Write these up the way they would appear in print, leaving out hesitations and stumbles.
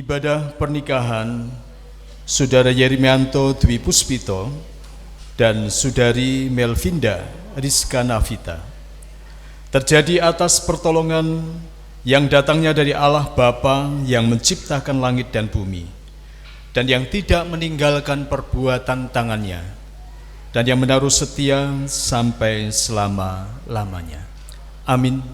Ibadah pernikahan Saudara Yeremianto Dwi Puspito dan Saudari Melvinda Rizka Navita terjadi atas pertolongan yang datangnya dari Allah Bapa yang menciptakan langit dan bumi dan yang tidak meninggalkan perbuatan tangannya dan yang menaruh setia sampai selama-lamanya. Amin.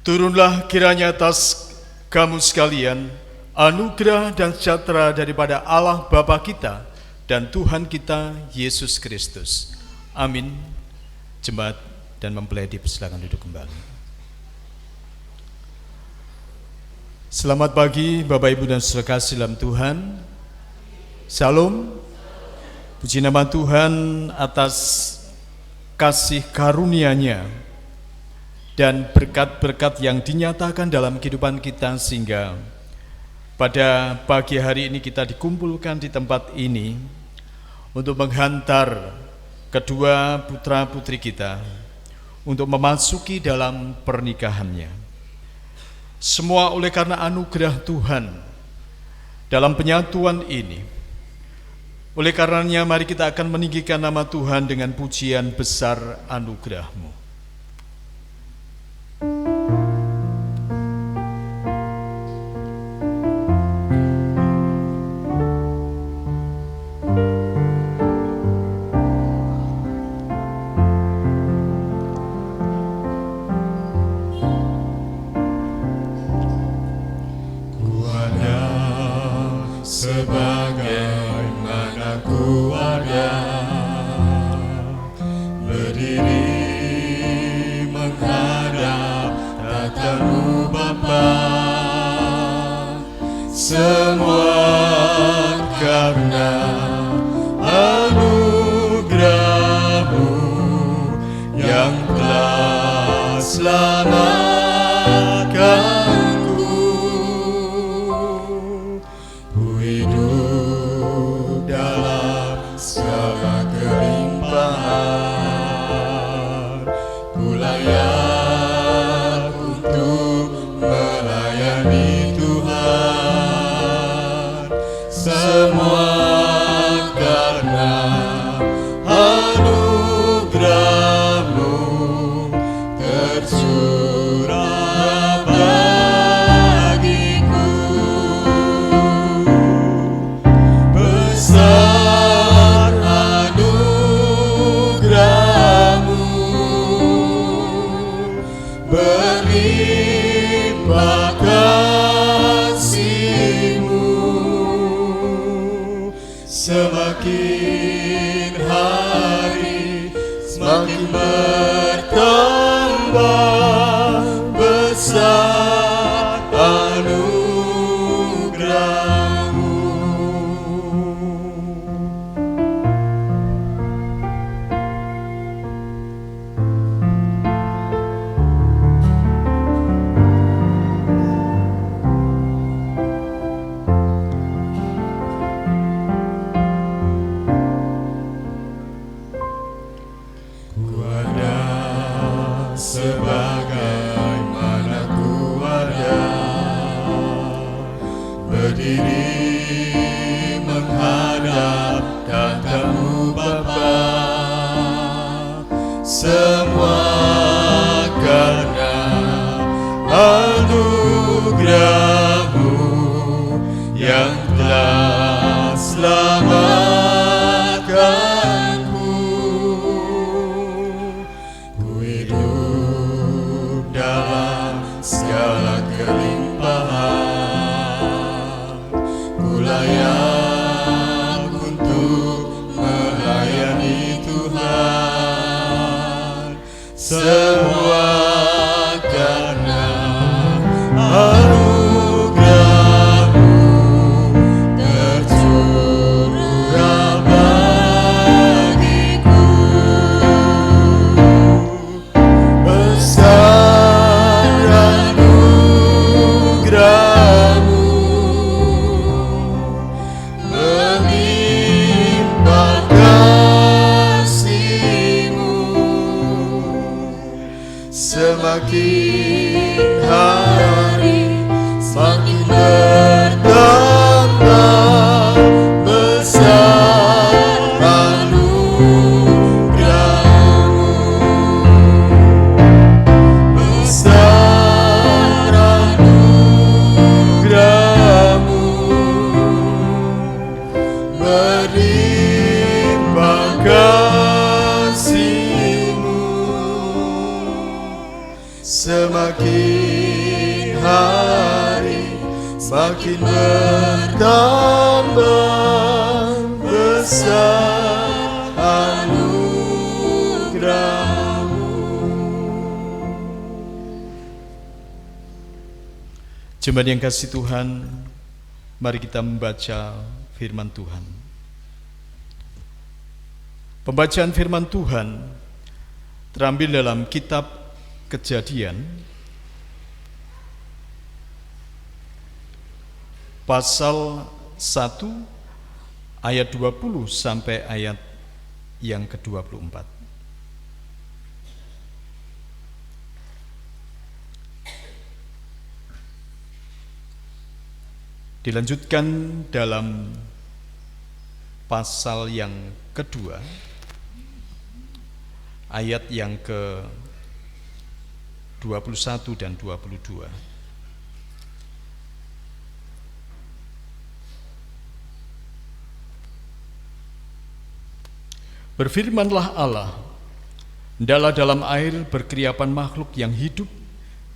Turunlah kiranya atas kamu sekalian anugerah dan sejahtera daripada Allah Bapa kita dan Tuhan kita Yesus Kristus. Amin. Jemaat dan mempelai dipersilakan duduk kembali. Selamat pagi Bapak Ibu dan Saudara kasih dalam Tuhan. Salam. Puji nama Tuhan atas kasih karunia-Nya dan berkat-berkat yang dinyatakan dalam kehidupan kita sehingga pada pagi hari ini kita dikumpulkan di tempat ini untuk menghantar kedua putra-putri kita untuk memasuki dalam pernikahannya. Semua oleh karena anugerah Tuhan dalam penyatuan ini. Oleh karenanya mari kita akan meninggikan nama Tuhan dengan pujian besar anugerah-Mu. Sebagaimana ku ada berdiri menghadap tatamu Bapa, semua karena anugerah-Mu yang telah selamatkan. Semakin hari semakin bertambah besar anugerah-Mu. Sebagaimana ku ada berdiri menghadap tatamu Bapa, semua semakin bertambah besar anugerah-Mu. Jemaat yang kasih Tuhan, mari kita membaca firman Tuhan. Pembacaan firman Tuhan terambil dalam kitab Kejadian pasal 1 ayat 20 sampai ayat yang ke-24. Dilanjutkan dalam pasal yang kedua, ayat yang ke-21 dan 22. Berfirmanlah Allah, hendaklah dalam air berkeriapan makhluk yang hidup,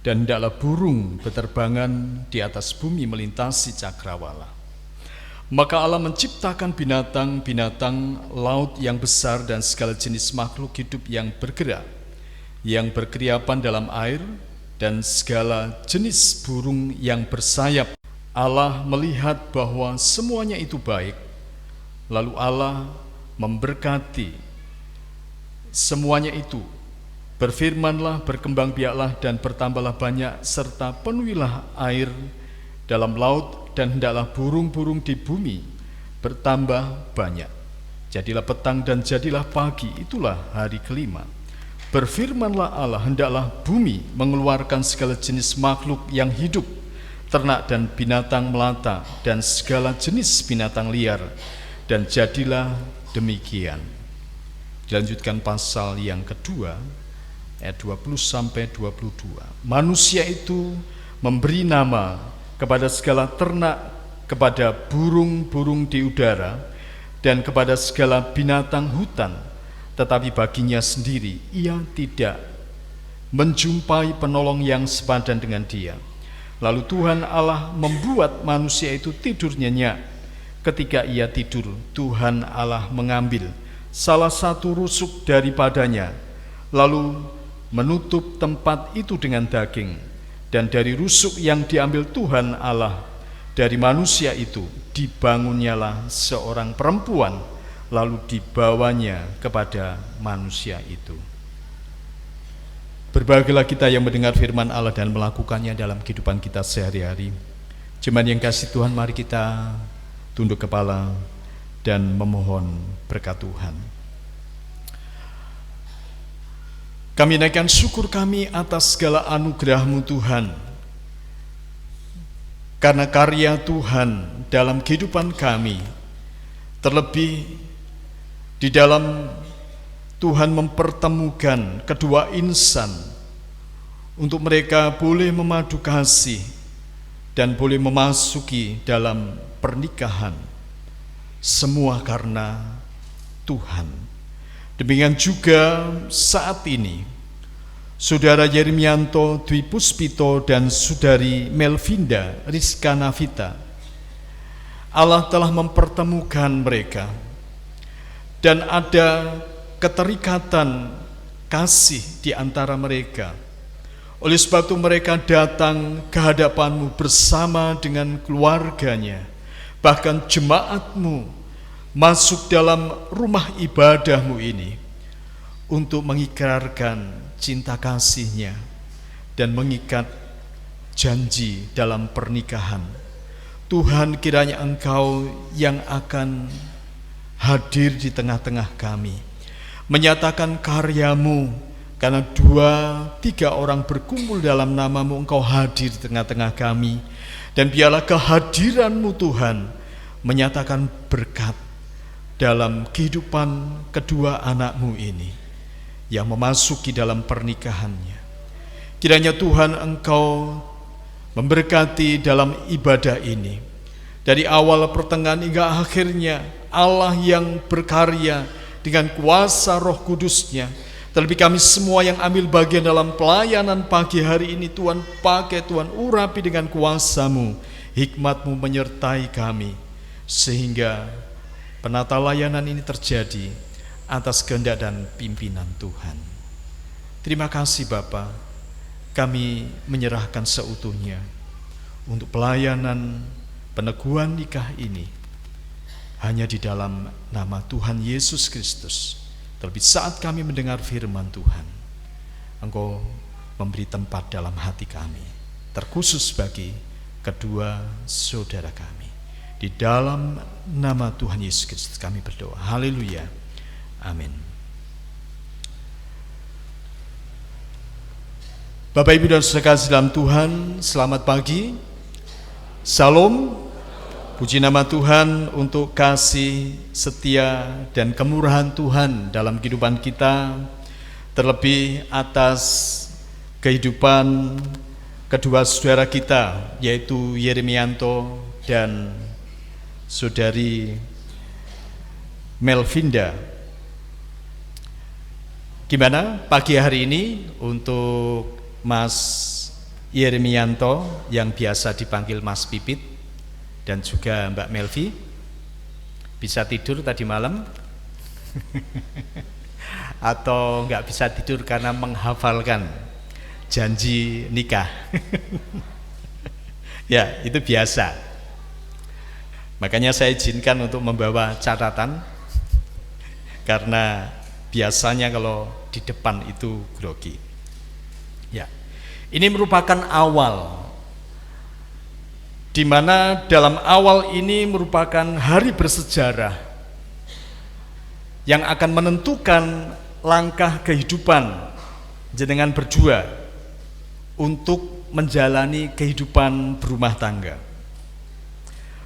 dan hendaklah burung beterbangan di atas bumi melintasi cakrawala. Maka Allah menciptakan binatang-binatang laut yang besar dan segala jenis makhluk hidup yang bergerak, yang berkeriapan dalam air, dan segala jenis burung yang bersayap. Allah melihat bahwa semuanya itu baik. Lalu Allah memberkati semuanya itu. Berfirmanlah, berkembang biaklah dan bertambahlah banyak, serta penuhilah air dalam laut, dan hendaklah burung-burung di bumi bertambah banyak. Jadilah petang dan jadilah pagi, itulah hari kelima. Berfirmanlah Allah, hendaklah bumi mengeluarkan segala jenis makhluk yang hidup, ternak dan binatang melata, dan segala jenis binatang liar, dan jadilah demikian. Dilanjutkan pasal yang kedua, ayat 20 sampai 22. Manusia itu memberi nama kepada segala ternak, kepada burung-burung di udara, dan kepada segala binatang hutan, tetapi baginya sendiri ia tidak menjumpai penolong yang sepadan dengan dia. Lalu Tuhan Allah membuat manusia itu tidur nyenyak. Ketika ia tidur, Tuhan Allah mengambil salah satu rusuk daripadanya, lalu menutup tempat itu dengan daging. Dan dari rusuk yang diambil Tuhan Allah dari manusia itu, dibangunnyalah seorang perempuan, lalu dibawanya kepada manusia itu. Berbahagialah kita yang mendengar firman Allah dan melakukannya dalam kehidupan kita sehari-hari. Jemaat yang kasih Tuhan, mari kita tunduk kepala dan memohon berkat Tuhan. Kami naikkan syukur kami atas segala anugerah-Mu Tuhan, karena karya Tuhan dalam kehidupan kami, terlebih di dalam Tuhan mempertemukan kedua insan untuk mereka boleh memadu kasih dan boleh memasuki dalam pernikahan, semua karena Tuhan. Demikian juga saat ini Saudara Yeremianto Dwi Puspito dan Saudari Melvinda Rizka Navita, Allah telah mempertemukan mereka dan ada keterikatan kasih di antara mereka. Oleh sebab itu mereka datang ke hadapan-Mu bersama dengan keluarganya, bahkan jemaat-Mu masuk dalam rumah ibadah-Mu ini untuk mengikrarkan cinta kasih-Nya dan mengikat janji dalam pernikahan. Tuhan, kiranya Engkau yang akan hadir di tengah-tengah kami, menyatakan karya-Mu, karena 2-3 orang berkumpul dalam nama-Mu, Engkau hadir di tengah-tengah kami. Dan biarlah kehadiran-Mu Tuhan menyatakan berkat dalam kehidupan kedua anak-Mu ini yang memasuki dalam pernikahannya. Kiranya Tuhan Engkau memberkati dalam ibadah ini, dari awal pertengahan hingga akhirnya. Allah yang berkarya dengan kuasa Roh Kudus-Nya. Terlebih kami semua yang ambil bagian dalam pelayanan pagi hari ini, Tuhan pakai, Tuhan urapi dengan kuasa-Mu. hikmat-Mu menyertai kami, sehingga penata layanan ini terjadi atas kehendak dan pimpinan Tuhan. Terima kasih Bapa, kami menyerahkan seutuhnya untuk pelayanan peneguhan nikah ini, hanya di dalam nama Tuhan Yesus Kristus. Terlebih saat kami mendengar firman Tuhan, Engkau memberi tempat dalam hati kami, terkhusus bagi kedua saudara kami. Di dalam nama Tuhan Yesus Kristus kami berdoa. Haleluya. Amin. Bapak Ibu dan saudara kasih dalam Tuhan, selamat pagi. Salam. Puji nama Tuhan untuk kasih setia dan kemurahan Tuhan dalam kehidupan kita, terlebih atas kehidupan kedua saudara kita, yaitu Yeremianto dan saudari Melvinda. Gimana pagi hari ini untuk Mas Yeremianto yang biasa dipanggil Mas Pipit dan juga Mbak Melvi? Bisa tidur tadi malam? Atau enggak bisa tidur karena menghafalkan janji nikah? Ya, itu biasa. Makanya saya izinkan untuk membawa catatan, karena biasanya kalau di depan itu grogi. Ya, ini merupakan awal, di mana dalam awal ini merupakan hari bersejarah yang akan menentukan langkah kehidupan jenengan berdua untuk menjalani kehidupan berumah tangga.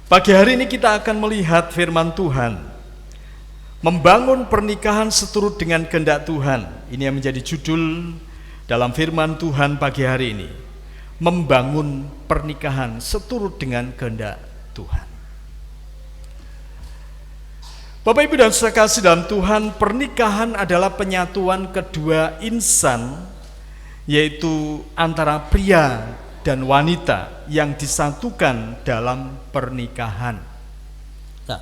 Pagi hari ini kita akan melihat firman Tuhan, membangun pernikahan seturut dengan kehendak Tuhan. Ini yang menjadi judul dalam firman Tuhan pagi hari ini, membangun pernikahan seturut dengan kehendak Tuhan. Bapak Ibu dan saudara kasih dalam Tuhan, pernikahan adalah penyatuan kedua insan, yaitu antara pria dan wanita yang disatukan dalam pernikahan. Nah,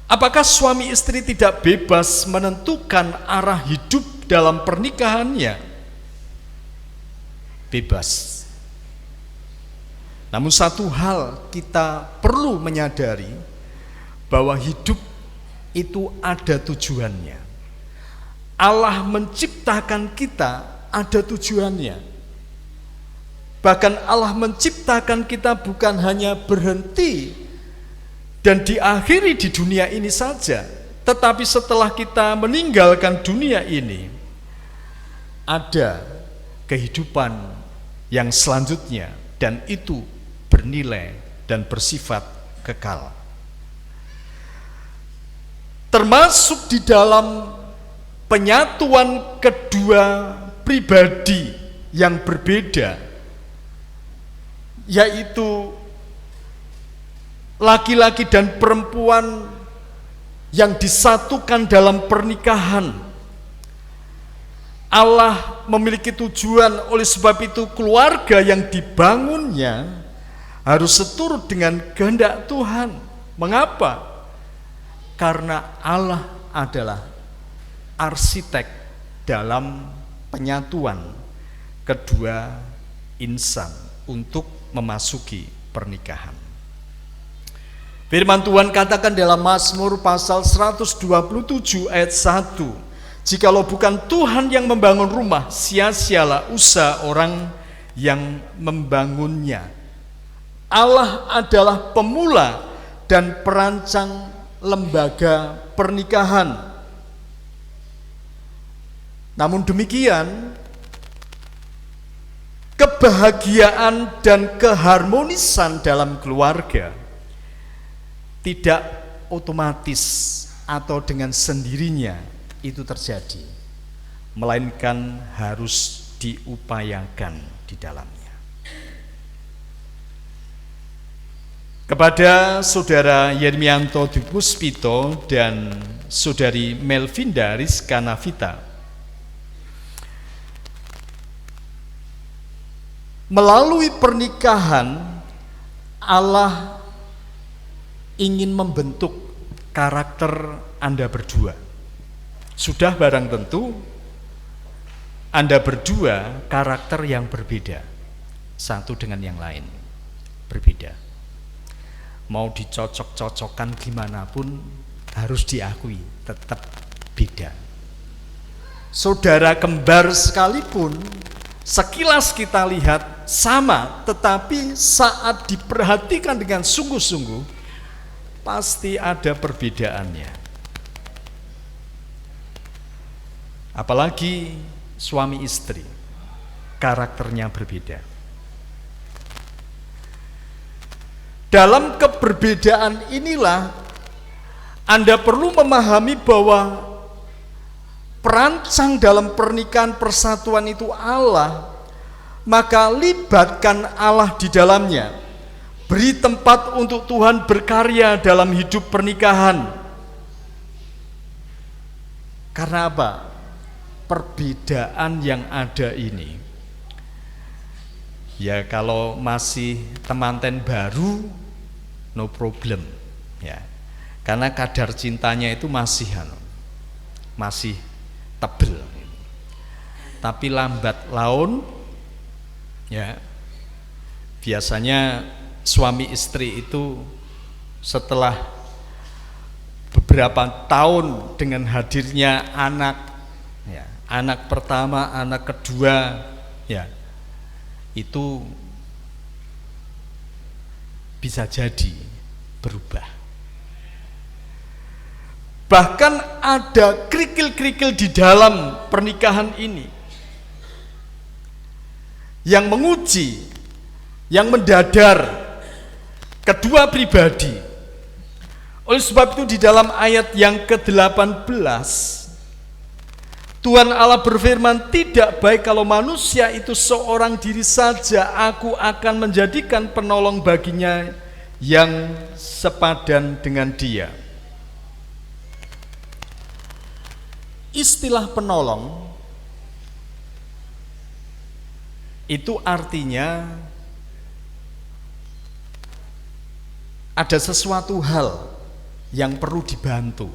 apakah suami istri tidak bebas menentukan arah hidup dalam pernikahannya? Bebas. Namun satu hal kita perlu menyadari, bahwa hidup itu ada tujuannya. Allah menciptakan kita ada tujuannya. Bahkan Allah menciptakan kita bukan hanya berhenti dan diakhiri di dunia ini saja, tetapi setelah kita meninggalkan dunia ini, ada kehidupan yang selanjutnya, dan itu bernilai dan bersifat kekal. Termasuk di dalam penyatuan kedua pribadi yang berbeda, yaitu laki-laki dan perempuan yang disatukan dalam pernikahan. Allah memiliki tujuan, oleh sebab itu keluarga yang dibangunnya harus seturut dengan kehendak Tuhan. Mengapa? Karena Allah adalah arsitek dalam penyatuan kedua insan untuk memasuki pernikahan. Firman Tuhan katakan dalam Mazmur pasal 127 ayat 1, jikalau bukan Tuhan yang membangun rumah, sia-sialah usaha orang yang membangunnya. Allah adalah pemula dan perancang lembaga pernikahan. Namun demikian, kebahagiaan dan keharmonisan dalam keluarga tidak otomatis atau dengan sendirinya itu terjadi, melainkan harus diupayakan di dalamnya. Kepada saudara Yeremianto Dipuspito dan saudari Melvinda Rizka Navita, Melalui pernikahan Allah ingin membentuk karakter Anda berdua. Sudah barang tentu Anda berdua karakter yang berbeda, satu dengan yang lain berbeda. Mau dicocok-cocokkan gimana pun harus diakui tetap beda. Saudara kembar sekalipun sekilas kita lihat sama, tetapi saat diperhatikan dengan sungguh-sungguh pasti ada perbedaannya. Apalagi suami istri, karakternya berbeda. Dalam keberbedaan inilah Anda perlu memahami bahwa perancang dalam pernikahan persatuan itu Allah, maka libatkan Allah di dalamnya. Beri tempat untuk Tuhan berkarya dalam hidup pernikahan. Karena apa? Perbedaan yang ada ini, ya kalau masih temanten baru, no problem, ya. Karena kadar cintanya itu masih tebel. Tapi lambat laun, ya, biasanya suami istri itu setelah beberapa tahun dengan hadirnya anak, ya, anak pertama, anak kedua, ya, itu bisa jadi berubah. Bahkan ada kerikil-kerikil di dalam pernikahan ini yang menguji, yang mendadar kedua pribadi. Oleh sebab itu di dalam ayat yang ke-18 Tuhan Allah berfirman, tidak baik kalau manusia itu seorang diri saja, aku akan menjadikan penolong baginya yang sepadan dengan dia. Istilah penolong itu artinya ada sesuatu hal yang perlu dibantu,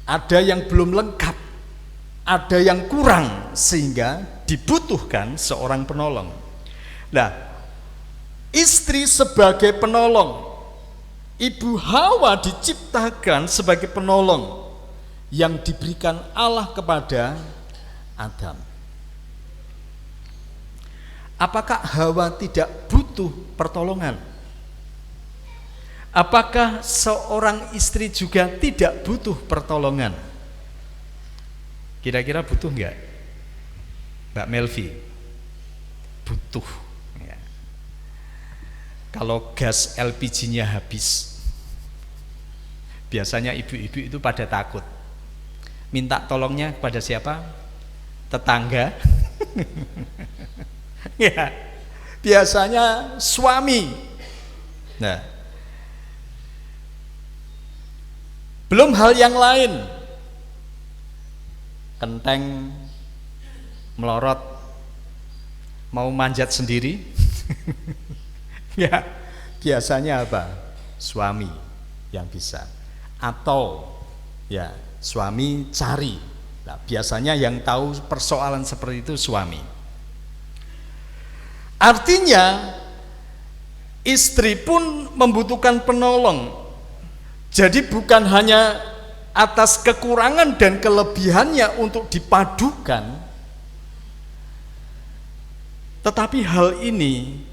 ada yang belum lengkap, ada yang kurang sehingga dibutuhkan seorang penolong. Nah, istri sebagai penolong, Ibu Hawa diciptakan sebagai penolong yang diberikan Allah kepada Adam. Apakah Hawa tidak butuh pertolongan? Apakah seorang istri juga tidak butuh pertolongan? Kira-kira butuh enggak? Mbak Melvi? Butuh, ya. Kalau gas LPG-nya habis, biasanya ibu-ibu itu pada takut. Minta tolongnya kepada siapa? Tetangga. Ya, biasanya suami. Nah, belum hal yang lain, kenteng melorot, mau manjat sendiri. Ya, biasanya apa? Suami yang bisa, atau ya suami cari. Nah, biasanya yang tahu persoalan seperti itu suami. Artinya istri pun membutuhkan penolong. Jadi bukan hanya atas kekurangan dan kelebihannya untuk dipadukan, tetapi hal ini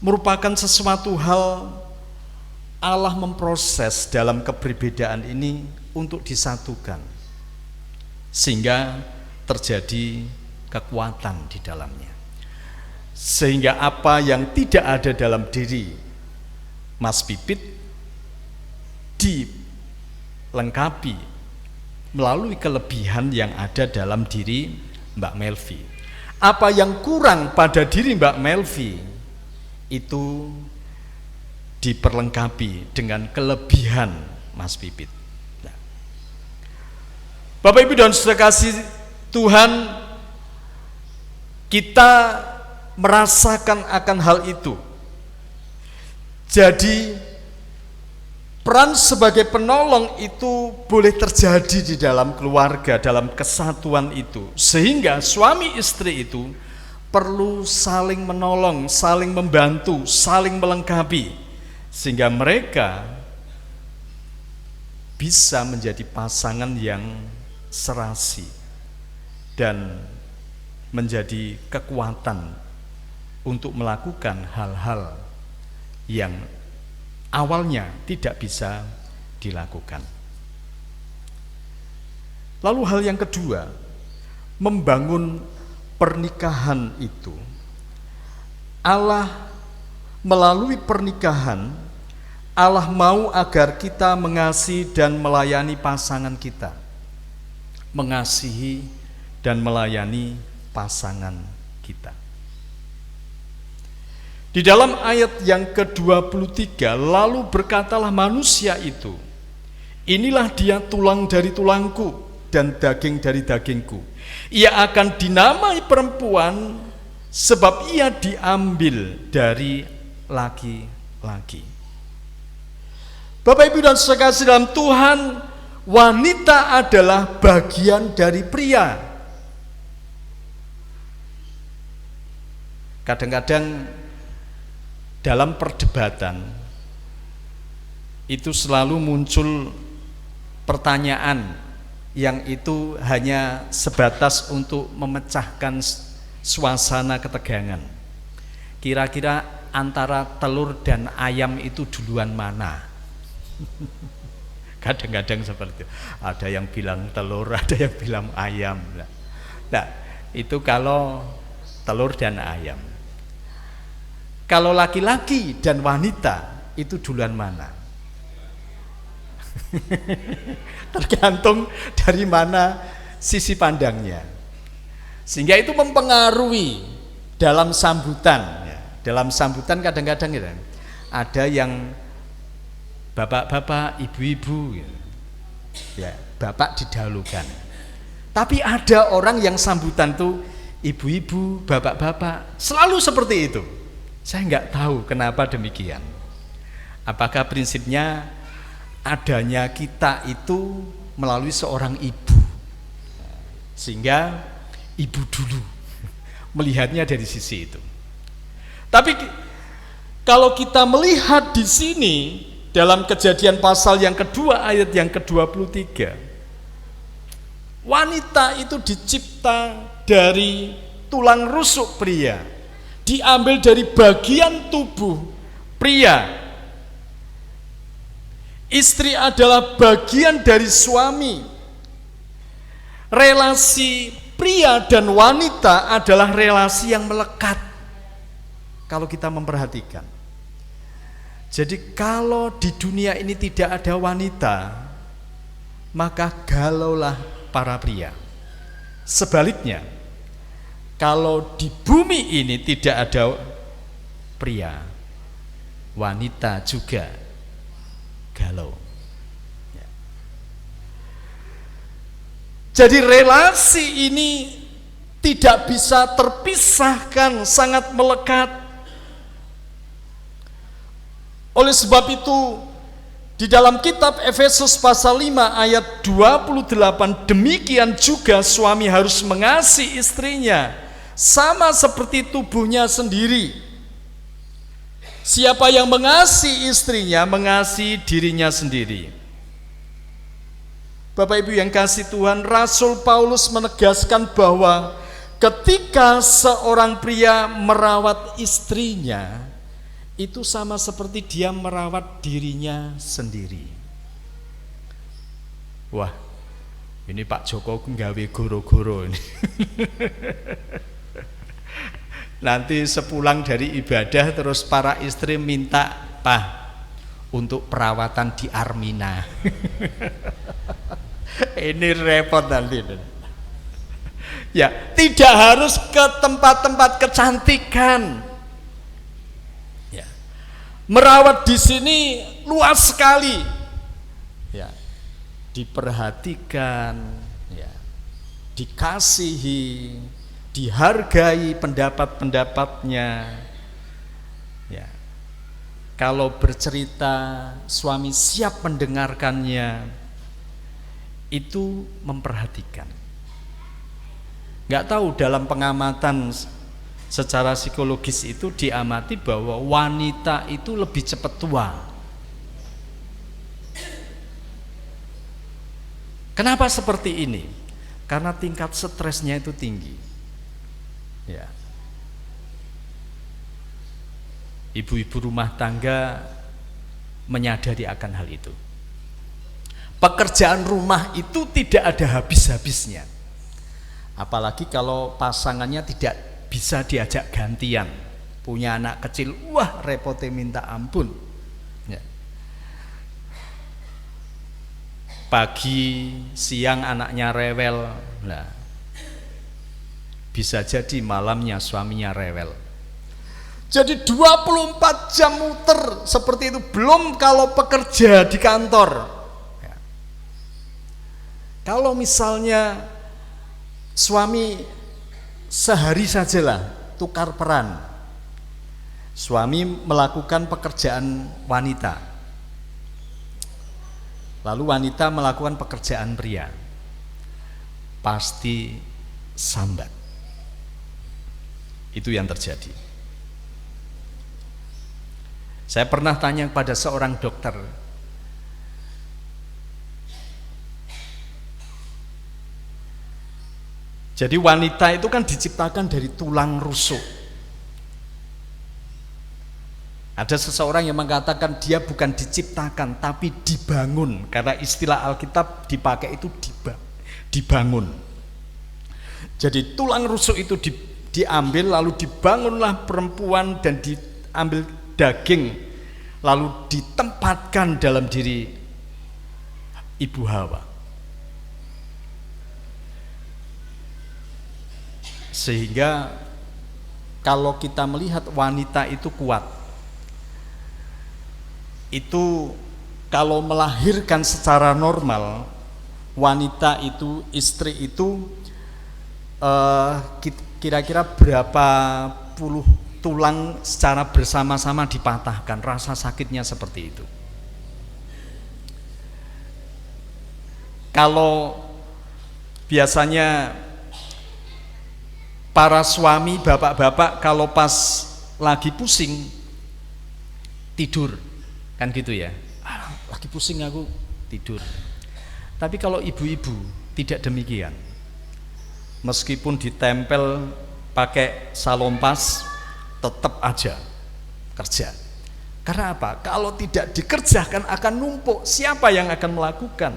merupakan sesuatu hal Allah memproses dalam keberbedaan ini untuk disatukan, sehingga terjadi kekuatan di dalamnya. Sehingga apa yang tidak ada dalam diri Mas Pipit dilengkapi melalui kelebihan yang ada dalam diri Mbak Melvi. Apa yang kurang pada diri Mbak Melvi itu diperlengkapi dengan kelebihan Mas Pipit. Nah, Bapak Ibu dan saudara kasih Tuhan, kita merasakan akan hal itu. Jadi peran sebagai penolong itu boleh terjadi di dalam keluarga, dalam kesatuan itu. Sehingga suami istri itu perlu saling menolong, saling membantu, saling melengkapi. Sehingga mereka bisa menjadi pasangan yang serasi dan menjadi kekuatan untuk melakukan hal-hal yang awalnya tidak bisa dilakukan. Lalu hal yang kedua, membangun pernikahan itu. Allah melalui pernikahan, Allah mau agar kita mengasihi dan melayani pasangan kita. Mengasihi dan melayani pasangan kita. Di dalam ayat yang ke-23, lalu berkatalah manusia itu, inilah dia tulang dari tulangku dan daging dari dagingku. Ia akan dinamai perempuan sebab ia diambil dari laki-laki. Bapak Ibu dan saudara kasih dalam Tuhan, wanita adalah bagian dari pria. Kadang-kadang dalam perdebatan itu selalu muncul pertanyaan yang itu hanya sebatas untuk memecahkan suasana ketegangan. Kira-kira antara telur dan ayam itu duluan mana? Kadang-kadang seperti itu. Ada yang bilang telur, ada yang bilang ayam. Nah, itu kalau telur dan ayam. Kalau laki-laki dan wanita itu duluan mana? Tergantung dari mana sisi pandangnya. Sehingga itu mempengaruhi dalam sambutan. Dalam sambutan kadang-kadang gitu, ada yang bapak-bapak, ibu-ibu, ya, bapak didahulukan. Tapi ada orang yang sambutan tuh ibu-ibu, bapak-bapak, selalu seperti itu. Saya nggak tahu kenapa demikian. Apakah prinsipnya adanya kita itu melalui seorang ibu, sehingga ibu dulu melihatnya dari sisi itu. Tapi kalau kita melihat di sini dalam Kejadian pasal yang kedua ayat yang ke-23, wanita itu dicipta dari tulang rusuk pria, diambil dari bagian tubuh pria. Istri adalah bagian dari suami. Relasi pria dan wanita adalah relasi yang melekat kalau kita memperhatikan. Jadi kalau di dunia ini tidak ada wanita, maka galaulah para pria. Sebaliknya, kalau di bumi ini tidak ada pria, wanita juga galau. Jadi relasi ini tidak bisa terpisahkan, sangat melekat. Oleh sebab itu, di dalam kitab Efesus pasal 5 ayat 28, demikian juga suami harus mengasihi istrinya sama seperti tubuhnya sendiri. Siapa yang mengasihi istrinya, mengasihi dirinya sendiri. Bapak Ibu yang kasih Tuhan, Rasul Paulus menegaskan bahwa ketika seorang pria merawat istrinya, itu sama seperti dia merawat dirinya sendiri. Wah, ini Pak Joko nggawe goro-goro ini. Nanti sepulang dari ibadah terus para istri minta, "Pak, untuk perawatan di Armina." Ini repot nanti. Ya, tidak harus ke tempat-tempat kecantikan. Ya. Merawat di sini luas sekali. Ya. Diperhatikan, ya. Dikasihi, dihargai pendapat-pendapatnya. Ya. Kalau bercerita, suami siap mendengarkannya, itu memperhatikan. Nggak tahu, dalam pengamatan secara psikologis itu diamati bahwa wanita itu lebih cepat tua. Kenapa seperti ini? Karena tingkat stresnya itu tinggi. Ya. Ibu-ibu rumah tangga menyadari akan hal itu. Pekerjaan rumah itu tidak ada habis-habisnya. Apalagi kalau pasangannya tidak bisa diajak gantian. Punya anak kecil, wah repotnya minta ampun. Ya. Pagi, siang anaknya rewel. Nah, bisa jadi malamnya suaminya rewel. Jadi 24 jam muter seperti itu, belum kalau pekerja di kantor. Ya. Kalau misalnya suami sehari sajalah tukar peran, suami melakukan pekerjaan wanita, lalu wanita melakukan pekerjaan pria, pasti sambat. Itu yang terjadi. Saya pernah tanya kepada seorang dokter, jadi wanita itu kan diciptakan dari tulang rusuk. Ada seseorang yang mengatakan dia bukan diciptakan tapi dibangun, karena istilah Alkitab dipakai itu dibangun. Jadi tulang rusuk itu diambil, lalu dibangunlah perempuan dan diambil daging, lalu ditempatkan dalam diri Ibu Hawa. Sehingga kalau kita melihat wanita itu kuat, itu kalau melahirkan secara normal, wanita itu, istri itu kira-kira berapa puluh tulang secara bersama-sama dipatahkan, rasa sakitnya seperti itu. Kalau biasanya para suami, bapak-bapak kalau pas lagi pusing tidur, kan gitu ya, lagi pusing aku tidur. Tapi kalau ibu-ibu tidak demikian, meskipun ditempel pakai salompas tetap aja kerja. Karena apa? Kalau tidak dikerjakan akan numpuk. Siapa yang akan melakukan?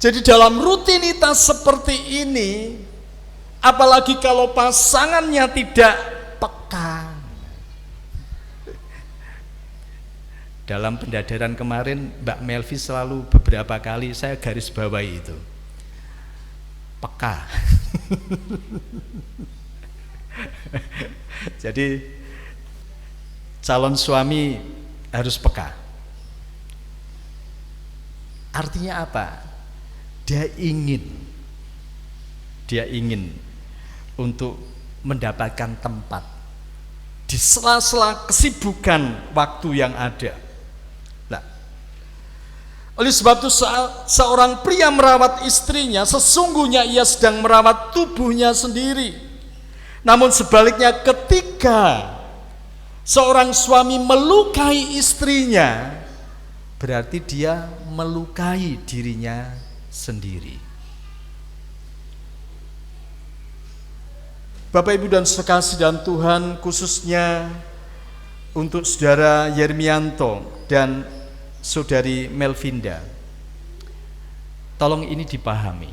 Jadi dalam rutinitas seperti ini, apalagi kalau pasangannya tidak peka. Dalam pendadaran kemarin Mbak Melvi selalu beberapa kali saya garis bawahi itu, peka. Jadi calon suami harus peka. Artinya apa? Dia ingin untuk mendapatkan tempat di sela-sela kesibukan waktu yang ada. Nah, oleh sebab itu seorang pria merawat istrinya, sesungguhnya ia sedang merawat tubuhnya sendiri. Namun sebaliknya, ketika seorang suami melukai istrinya, berarti dia melukai dirinya sendiri. Bapak, Ibu dan sekasih dalam Tuhan, khususnya untuk saudara Yermianto dan saudari Melvinda, tolong ini dipahami.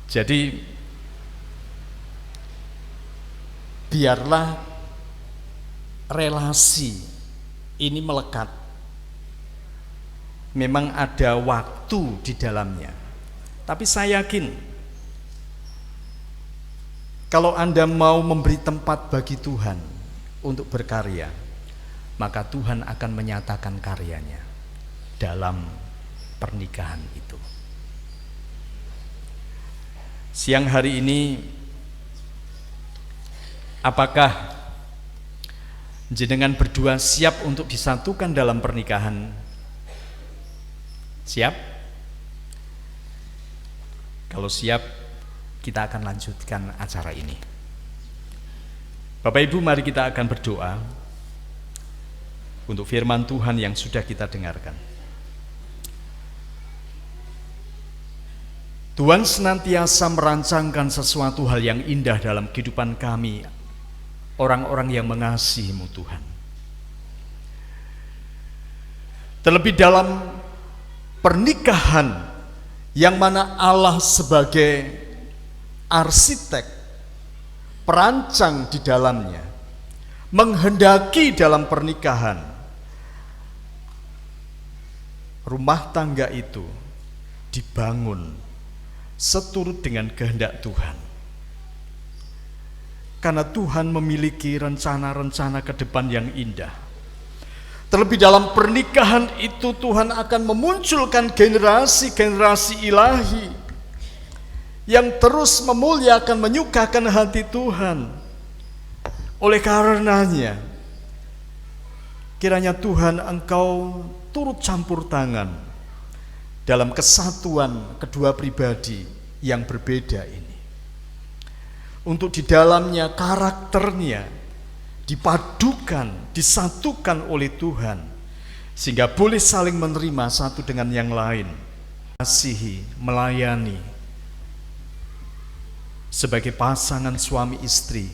Jadi biarlah relasi ini melekat. Memang ada waktu di dalamnya, tapi saya yakin kalau Anda mau memberi tempat bagi Tuhan untuk berkarya, maka Tuhan akan menyatakan karyanya dalam pernikahan itu. Siang hari ini, apakah jenengan berdua siap untuk disatukan dalam pernikahan? Siap? Kalau siap, kita akan lanjutkan acara ini. Bapak Ibu, mari kita akan berdoa untuk firman Tuhan yang sudah kita dengarkan. Tuhan senantiasa merancangkan sesuatu hal yang indah dalam kehidupan kami, orang-orang yang mengasihi-Mu Tuhan. Terlebih dalam pernikahan yang mana Allah sebagai arsitek, perancang di dalamnya, menghendaki dalam pernikahan rumah tangga itu dibangun seturut dengan kehendak Tuhan. Karena Tuhan memiliki rencana-rencana ke depan yang indah. Terlebih dalam pernikahan itu Tuhan akan memunculkan generasi-generasi ilahi yang terus memuliakan, menyukakan hati Tuhan. Oleh karenanya, kiranya Tuhan Engkau turut campur tangan dalam kesatuan kedua pribadi yang berbeda ini. Untuk di dalamnya karakternya dipadukan, disatukan oleh Tuhan, sehingga boleh saling menerima satu dengan yang lain, mengasihi, melayani sebagai pasangan suami istri,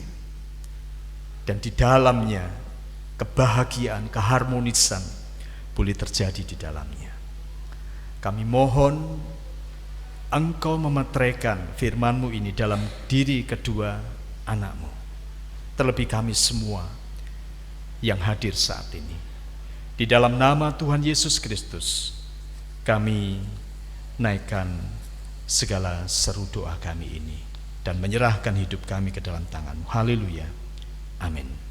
dan di dalamnya kebahagiaan, keharmonisan boleh terjadi di dalamnya. Kami mohon Engkau memeteraikan firman-Mu ini dalam diri kedua anak-Mu, terlebih kami semua yang hadir saat ini. Di dalam nama Tuhan Yesus Kristus, kami naikkan segala seru doa kami ini dan menyerahkan hidup kami ke dalam tangan-Mu. Haleluya. Amin.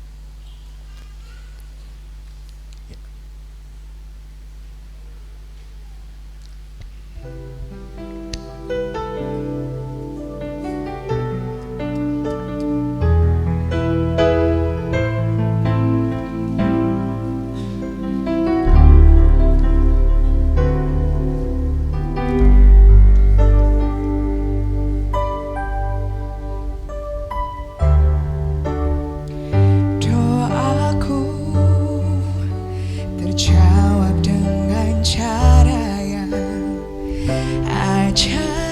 Ajaib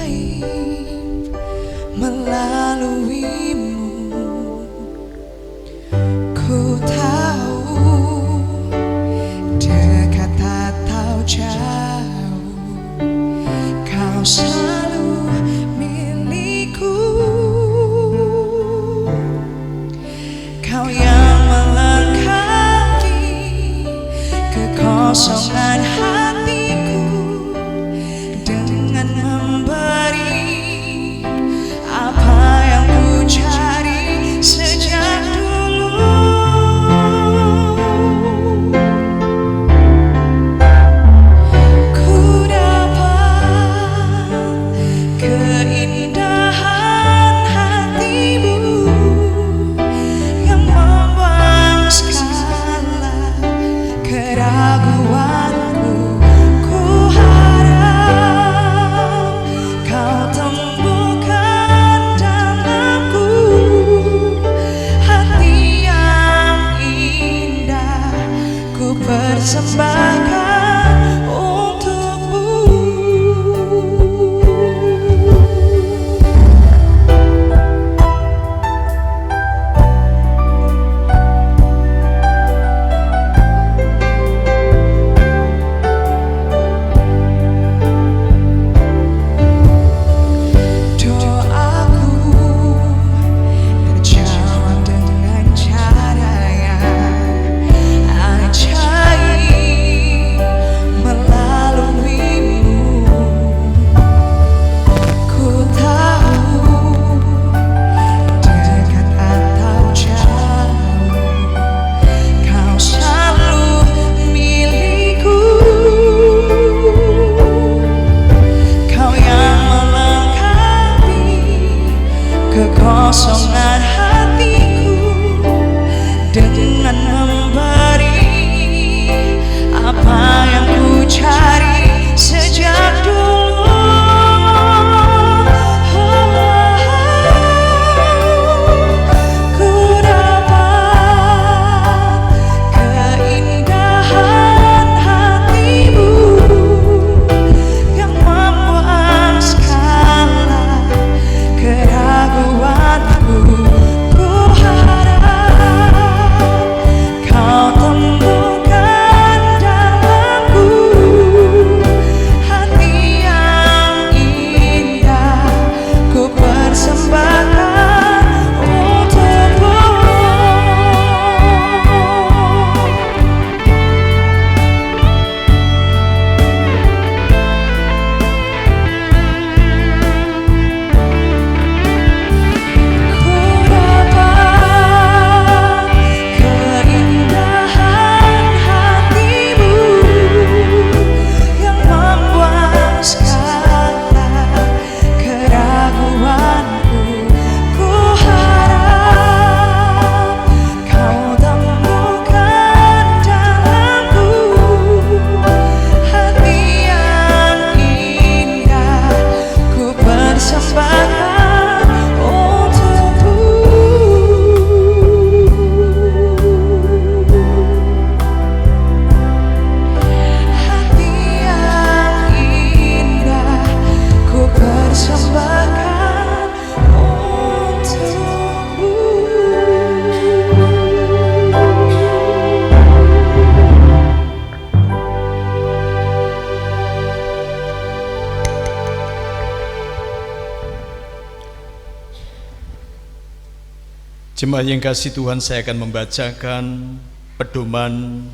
Jemaat yang kasih Tuhan, saya akan membacakan pedoman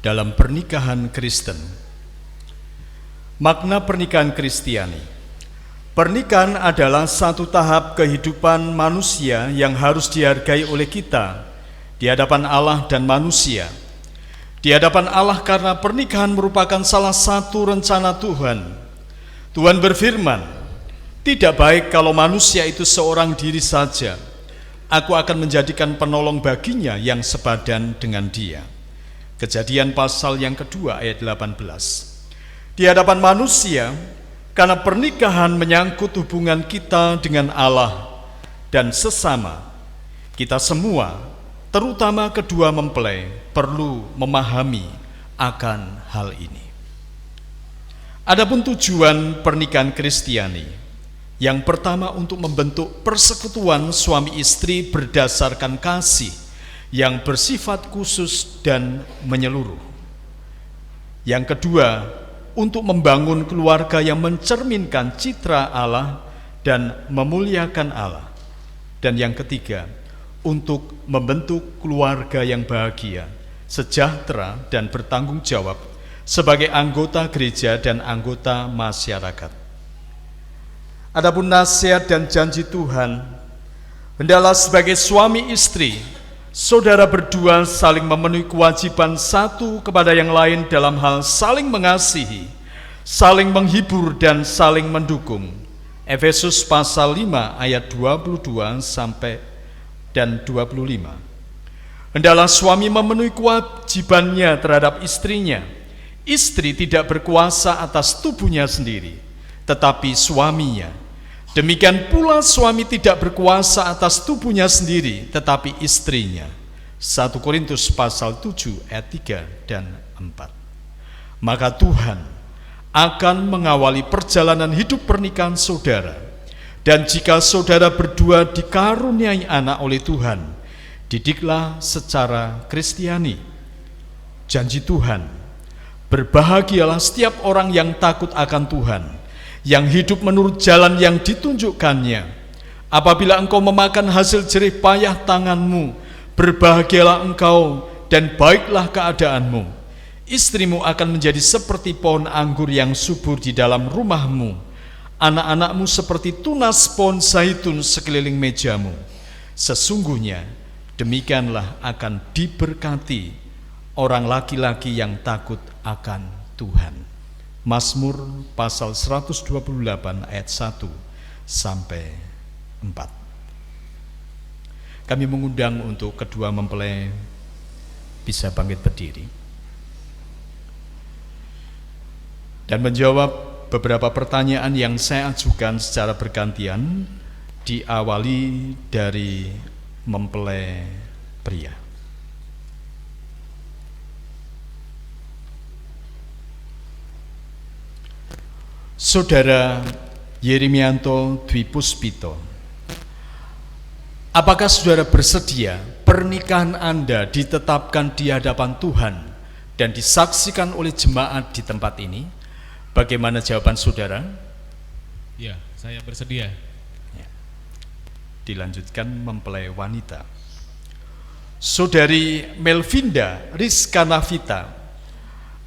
dalam pernikahan Kristen. Makna pernikahan Kristiani. Pernikahan adalah satu tahap kehidupan manusia yang harus dihargai oleh kita di hadapan Allah dan manusia. Di hadapan Allah karena pernikahan merupakan salah satu rencana Tuhan. Tuhan berfirman, "Tidak baik kalau manusia itu seorang diri saja. Aku akan menjadikan penolong baginya yang sepadan dengan dia." Kejadian pasal yang kedua ayat 18. Di hadapan manusia, karena pernikahan menyangkut hubungan kita dengan Allah dan sesama, kita semua, terutama kedua mempelai, perlu memahami akan hal ini. Adapun tujuan pernikahan Kristiani, yang pertama untuk membentuk persekutuan suami istri berdasarkan kasih yang bersifat khusus dan menyeluruh. Yang kedua, untuk membangun keluarga yang mencerminkan citra Allah dan memuliakan Allah. Dan yang ketiga, untuk membentuk keluarga yang bahagia, sejahtera dan bertanggung jawab sebagai anggota gereja dan anggota masyarakat. Adapun nasihat dan janji Tuhan, hendaklah sebagai suami istri, saudara berdua saling memenuhi kewajiban satu kepada yang lain dalam hal saling mengasihi, saling menghibur dan saling mendukung. Efesus pasal 5 ayat 22 sampai dan 25. Hendaklah suami memenuhi kewajibannya terhadap istrinya. Istri tidak berkuasa atas tubuhnya sendiri, tetapi suaminya. Demikian pula suami tidak berkuasa atas tubuhnya sendiri, tetapi istrinya. 1 Korintus pasal 7 ayat 3 dan 4. Maka Tuhan akan mengawali perjalanan hidup pernikahan saudara. Dan jika saudara berdua dikaruniai anak oleh Tuhan, didiklah secara Kristiani. Janji Tuhan, berbahagialah setiap orang yang takut akan Tuhan, yang hidup menurut jalan yang ditunjukkannya. Apabila engkau memakan hasil jerih payah tanganmu, berbahagialah engkau dan baiklah keadaanmu. Istrimu akan menjadi seperti pohon anggur yang subur di dalam rumahmu, anak-anakmu seperti tunas pohon zaitun sekeliling mejamu. Sesungguhnya demikianlah akan diberkati orang laki-laki yang takut akan Tuhan. Mazmur pasal 128 ayat 1 sampai 4. Kami mengundang untuk kedua mempelai bisa bangkit berdiri dan menjawab beberapa pertanyaan yang saya ajukan secara bergantian, diawali dari mempelai pria. Saudara Yeremianto Dwi Puspito, apakah saudara bersedia pernikahan Anda ditetapkan di hadapan Tuhan dan disaksikan oleh jemaat di tempat ini? Bagaimana jawaban saudara? Ya, saya bersedia. Ya. Dilanjutkan mempelai wanita. Saudari Melvinda Rizka Navita,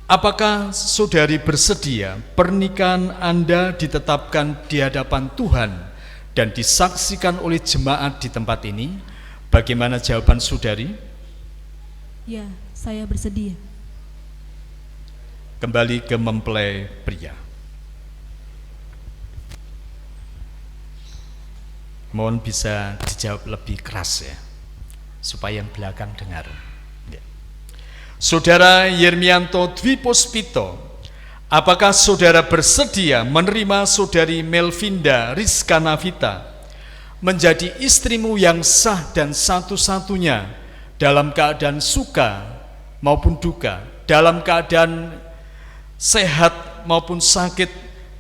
apakah saudari bersedia pernikahan Anda ditetapkan di hadapan Tuhan dan disaksikan oleh jemaat di tempat ini? Bagaimana jawaban saudari? Ya, saya bersedia. Kembali ke mempelai pria. Mohon bisa dijawab lebih keras ya, supaya yang belakang dengar. Saudara Yermianto Dwi Puspito, apakah saudara bersedia menerima saudari Melvinda Rizka Navita menjadi istrimu yang sah dan satu-satunya dalam keadaan suka maupun duka, dalam keadaan sehat maupun sakit,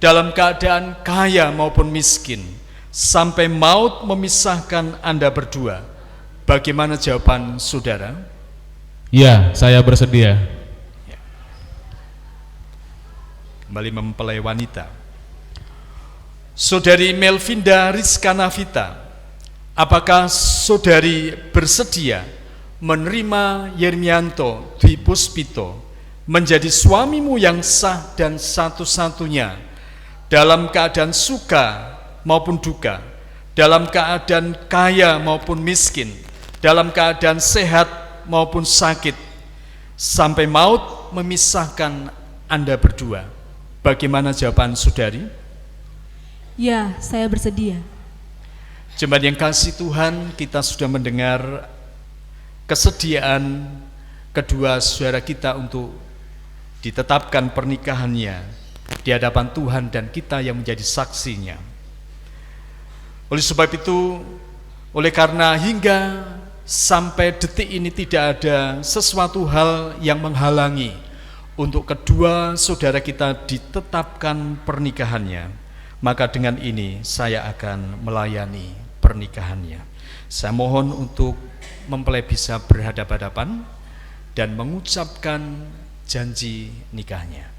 dalam keadaan kaya maupun miskin, sampai maut memisahkan Anda berdua? Bagaimana jawaban saudara? Ya, saya bersedia. Kembali mempelai wanita. Saudari Melvinda Rizka Navita, Apakah saudari bersedia menerima Yermianto Dwi Puspito menjadi suamimu yang sah dan satu-satunya dalam keadaan suka maupun duka, dalam keadaan kaya maupun miskin, dalam keadaan sehat maupun sakit, sampai maut memisahkan Anda berdua? Bagaimana jawaban saudari? Ya, saya bersedia. Jemaat yang kasih Tuhan, kita sudah mendengar kesediaan kedua saudara kita untuk ditetapkan pernikahannya di hadapan Tuhan dan kita yang menjadi saksinya. Oleh sebab itu, oleh karena hingga sampai detik ini tidak ada sesuatu hal yang menghalangi untuk kedua saudara kita ditetapkan pernikahannya, maka dengan ini saya akan melayani pernikahannya. Saya mohon untuk mempelai bisa berhadapan-hadapan dan mengucapkan janji nikahnya.